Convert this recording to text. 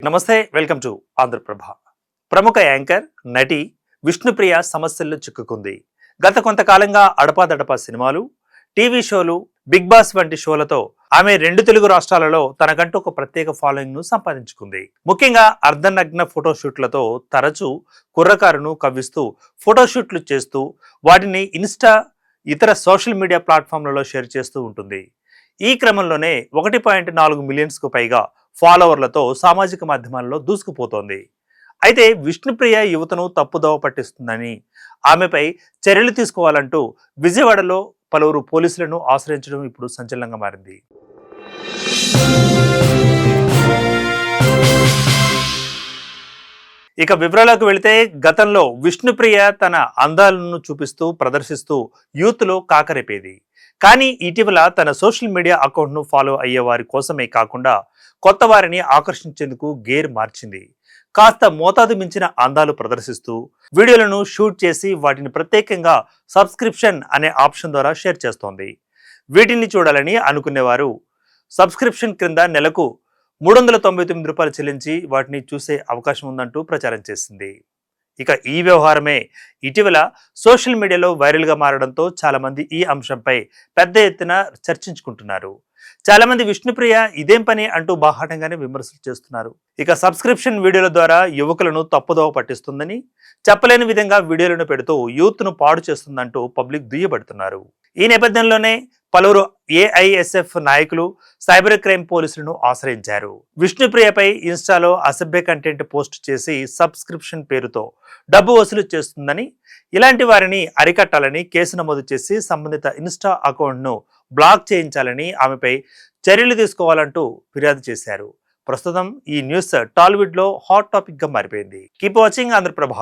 నమస్తే, welcome to Andhraprabha. ప్రముఖ anchor, నటి విష్ణుప్రియ సమస్యల్లో చిక్కుకుంది. గత కొంతకాలంగా అడపాదడపా సినిమాలు, టీవీ షోలు, బిగ్ బాస్ వంటి షోలతో ఆమె 2 తెలుగు రాష్ట్రాలలో తనకంటూ ఒక ప్రత్యేక ఫాలోయింగ్ ను సంపాదించుకుంది. ముఖ్యంగా అర్ధనగ్న ఫోటోషూట్లతో తరచూ కుర్రకారును కవ్విస్తూ ఫోటోషూట్లు చేస్తూ వాటిని ఇన్స్టా, ఇతర సోషల్ మీడియా ప్లాట్ఫామ్లలో షేర్ చేస్తూ ఉంటుంది. ఈ క్రమంలోనే 1.4 మిలియన్స్కు పైగా ఫాలోవర్లతో సామాజిక మాధ్యమాల్లో దూసుకుపోతోంది. అయితే విష్ణుప్రియ యువతను తప్పుదోవ పట్టిస్తుందని, ఆమెపై చర్యలు తీసుకోవాలంటూ విజయవాడలో పలువురు పోలీసులను ఆశ్రయించడం ఇప్పుడు సంచలనంగా మారింది. ఇక వివరాలకు వెళితే, గతంలో విష్ణుప్రియ తన అందాలను చూపిస్తూ ప్రదర్శిస్తూ యూత్లో కాకరేపేది. కానీ ఇటీవల తన సోషల్ మీడియా అకౌంట్ను ఫాలో అయ్యే వారి కోసమే కాకుండా కొత్త వారిని ఆకర్షించేందుకు గేర్ మార్చింది. కాస్త మోతాదు మించిన అందాలు ప్రదర్శిస్తూ వీడియోలను షూట్ చేసి వాటిని ప్రత్యేకంగా సబ్స్క్రిప్షన్ అనే ఆప్షన్ ద్వారా షేర్ చేస్తోంది. వీటిని చూడాలని అనుకునేవారు సబ్స్క్రిప్షన్ క్రింద నెలకు రూ. 399 చెల్లించి వాటిని చూసే అవకాశం ఉందంటూ ప్రచారం చేసింది. ఇక ఈ వ్యవహారమే ఇటీవల సోషల్ మీడియాలో వైరల్గా మారడంతో చాలామంది ఈ అంశంపై పెద్ద ఎత్తున చర్చించుకుంటున్నారు. చాలామంది విష్ణుప్రియ ఇదేం పని అంటూ బాహాటంగానే విమర్శలు చేస్తున్నారు. ఇక సబ్స్క్రిప్షన్ వీడియోల ద్వారా యువకులను తప్పుదోవ పట్టిస్తుందని, చెప్పలేని విధంగా వీడియోలను పెడుతూ యూత్ను పాడు చేస్తుందంటూ పబ్లిక్ దుయ్యబడుతున్నారు. ఈ నేపథ్యంలోనే పలువురు ఏఐఎస్ఎఫ్ నాయకులు సైబర్ క్రైమ్ పోలీసులను ఆశ్రయించారు. విష్ణుప్రియపై ఇన్స్టాలో అసభ్య కంటెంట్ పోస్ట్ చేసి సబ్స్క్రిప్షన్ పేరుతో డబ్బు వసూలు చేస్తుందని, ఇలాంటి వారిని అరికట్టాలని కేసు నమోదు చేసి సంబంధిత ఇన్స్టా అకౌంట్ను బ్లాక్ చేయించాలని, ఆమెపై చర్యలు తీసుకోవాలంటూ ఫిర్యాదు చేశారు. ప్రస్తుతం ఈ న్యూస్ టాలీవుడ్ లో హాట్ టాపిక్ గా మారిపోయింది. Keep watching Andhraprabha.